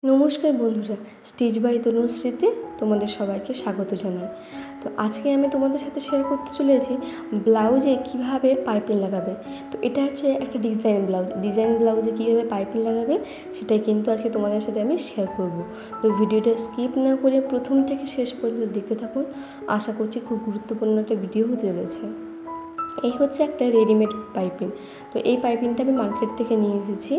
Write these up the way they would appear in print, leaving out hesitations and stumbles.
নমস্কার বন্ধুরা, stitch by তনুশ্রীতে তোমাদের সবাইকে স্বাগত জানাই। তো আজকে আমি তোমাদের সাথে শেয়ার করতে চলেছি ব্লাউজে কিভাবে পাইপিং লাগাবে। তো এটা হচ্ছে একটা ডিজাইন ব্লাউজে কীভাবে পাইপিং লাগাবে সেটাই কিন্তু আজকে তোমাদের সাথে আমি শেয়ার করব। তো ভিডিওটা স্কিপ না করে প্রথম থেকে শেষ পর্যন্ত দেখতে থাকুন। আশা করছি খুব গুরুত্বপূর্ণ একটা ভিডিও হতে চলেছে। এই হচ্ছে একটা রেডিমেড পাইপিং। তো এই পাইপিংটা আমি মার্কেট থেকে নিয়ে এসেছি,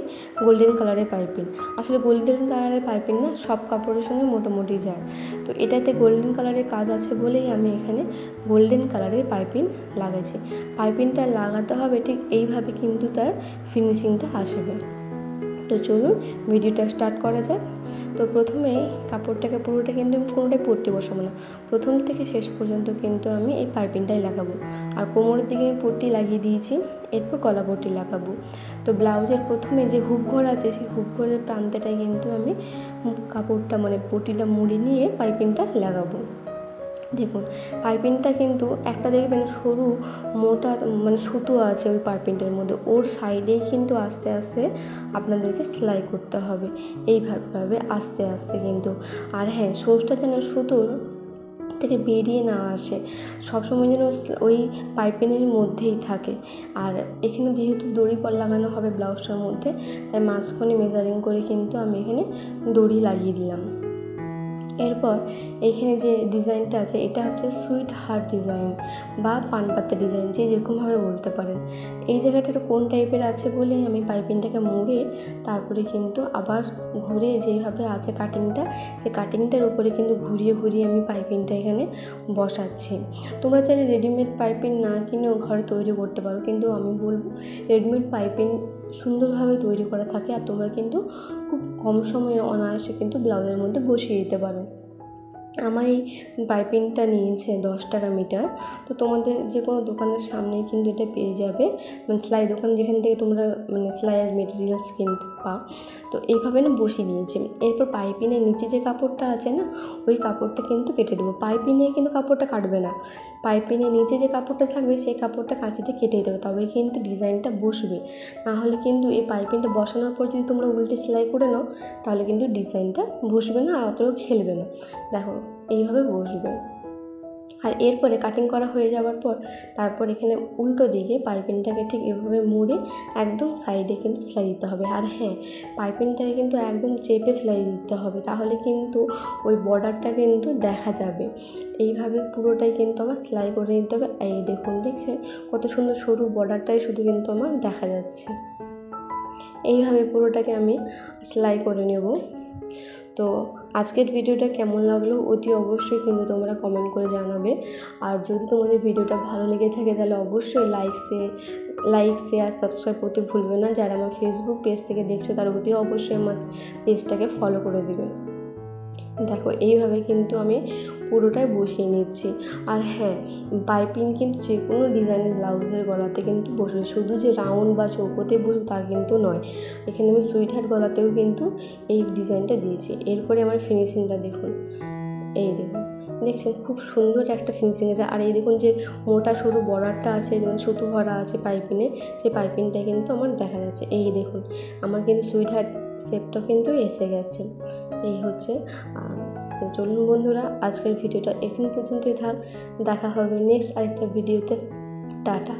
গোল্ডেন কালারের পাইপিং। আসলে গোল্ডেন কালারের পাইপিং না সব কাপড়ের সঙ্গে মোটামুটি যায়। তো এটাতে গোল্ডেন কালারের কাজ আছে বলেই আমি এখানে গোল্ডেন কালারের পাইপিং লাগাইছি। পাইপিংটা লাগাতে হবে ঠিক এইভাবে, কিন্তু তার ফিনিশিংটা আসবে। তো চলুন ভিডিওটা স্টার্ট করা যাক। তো প্রথমে কাপড়টাকে পুরোটা কিন্তু আমি কোনোটাই পট্টি বসাবো না, প্রথম থেকে শেষ পর্যন্ত কিন্তু আমি এই পাইপিংটাই লাগাবো। আর কোমরের দিকে আমি পট্টি লাগিয়ে দিয়েছি, এরপর গলা পট্টি লাগাবো। তো ব্লাউজের প্রথমে যে হুক ঘর আছে সেই হুক ঘরের প্রান্তেটাই কিন্তু আমি কাপড়টা পট্টিটা মুড়ে নিয়ে পাইপিংটা লাগাবো। দেখুন পাইপিংটা কিন্তু একটা দেখবেন সরু মোটা সুতো আছে ওই পাইপিংটার মধ্যে, ওর সাইডেই কিন্তু আস্তে আস্তে আপনাদেরকে সেলাই করতে হবে এইভাবে আস্তে আস্তে কিন্তু। আর হ্যাঁ, সূচটা যেন সুতোর থেকে বেরিয়ে না আসে, সবসময় যেন ওই পাইপিংয়ের মধ্যেই থাকে। আর এখানে যেহেতু দড়ি লাগানো হবে ব্লাউজটার মধ্যে, তাই মাঝখানে মেজারিং করে কিন্তু আমি এখানে দড়ি লাগিয়ে দিলাম। এরপর এইখানে যে ডিজাইনটা আছে এটা হচ্ছে সুইট হার্ট ডিজাইন বা পানপাতা ডিজাইন, যে যেরকমভাবে বলতে পারেন। এই জায়গাটা কোন টাইপের আছে বলে আমি পাইপিংটাকে মুড়ে তারপরে কিন্তু আবার ঘুরে যেইভাবে আছে কাটিংটা, সেই কাটিংটার উপরে কিন্তু ঘুরিয়ে ঘুরিয়ে আমি পাইপিংটা এখানে বসাচ্ছি। তোমরা চাইলে রেডিমেড পাইপিং না কিনেও ঘরে তৈরি করতে পারো, কিন্তু আমি বলবো রেডিমেড পাইপিং সুন্দরভাবে তৈরি করা থাকে, আর তোমরা কিন্তু খুব কম সময়ে অনায়াসে কিন্তু ব্লাউজের মধ্যে বসিয়ে দিতে পারো। আমার এই পাইপিংটা নিয়েছে 10 টাকা মিটার। তো তোমাদের যে কোনো দোকানের সামনেই কিন্তু এটা পেয়ে যাবে, সেলাই দোকান যেখান থেকে তোমরা সেলাইয়ের মেটেরিয়ালস কিনতে পাও। তো এইভাবে না বসিয়ে নিয়েছি। এরপর পাইপিংয়ের নিচে যে কাপড়টা আছে না, ওই কাপড়টা কিন্তু কেটে দেবো। পাইপিংয়ে কিন্তু কাপড়টা কাটবে না, পাইপিংয়ের নিচে যে কাপড়টা থাকবে সেই কাপড়টা কাঁচিতে কেটে দেবে, তবে কিন্তু ডিজাইনটা বসবে। নাহলে কিন্তু এই পাইপিংটা বসানোর পর যদি তোমরা উল্টে সেলাই করে নাও, তাহলে কিন্তু ডিজাইনটা বসবে না আর অতটাও খেলবে না। দেখো এইভাবে বসবে। আর এরপরে কাটিং করা হয়ে যাওয়ার পর তারপর এখানে উল্টো দিকে পাইপিংটাকে ঠিক এভাবে মুড়ে একদম সাইডে কিন্তু সেলাই দিতে হবে। আর হ্যাঁ, পাইপিংটাকে কিন্তু একদম চেপে সেলাই দিতে হবে, তাহলে কিন্তু ওই বর্ডারটা কিন্তু দেখা যাবে। এইভাবে পুরোটাই কিন্তু আমার সেলাই করে নিতে হবে। এই দেখুন, দেখছেন কত সুন্দর সরু বর্ডারটাই শুধু কিন্তু আমার দেখা যাচ্ছে। এইভাবে পুরোটাকে আমি সেলাই করে নেব। তো আজকের ভিডিওটা কেমন লাগলো অতি অবশ্যই কিন্তু তোমরা কমেন্ট করে জানাবে। আর যদি তোমাদের ভিডিওটা ভালো লেগে থাকে তাহলে অবশ্যই লাইক শেয়ার সাবস্ক্রাইব করতে ভুলবে না। যারা আমার ফেসবুক পেজ থেকে দেখছো তারা অতি অবশ্যই আমার পেজটাকে ফলো করে দেবে। দেখো এইভাবে কিন্তু আমি পুরোটাই বসিয়ে নিচ্ছি। আর হ্যাঁ, পাইপিং কিন্তু যে কোনো ডিজাইনের ব্লাউজের গলাতে কিন্তু বসবে, শুধু যে রাউন্ড বা চৌকোতে বসবে তা কিন্তু নয়। এখানে আমি সুইট হার্ট গলাতেও কিন্তু এই ডিজাইনটা দিয়েছি। এরপরে আমার ফিনিশিংটা দেখুন, এই দেখুন, দেখছেন খুব সুন্দর একটা ফিনিশিং আছে। আর এই দেখুন যে মোটা সরু বর্ডারটা আছে, যেমন সুতো ভরা আছে পাইপিংয়ে, সেই পাইপিংটা কিন্তু আমার দেখা যাচ্ছে। এই দেখুন আমার কিন্তু সুইট হার্ট শেপটা কিন্তু এসে গেছে। এই হচ্ছে। তো চলুন বন্ধুরা, আজকের ভিডিওটা এখান পর্যন্তই থাক। দেখা হবে নেক্সট আরেকটা ভিডিওতে। টাটা।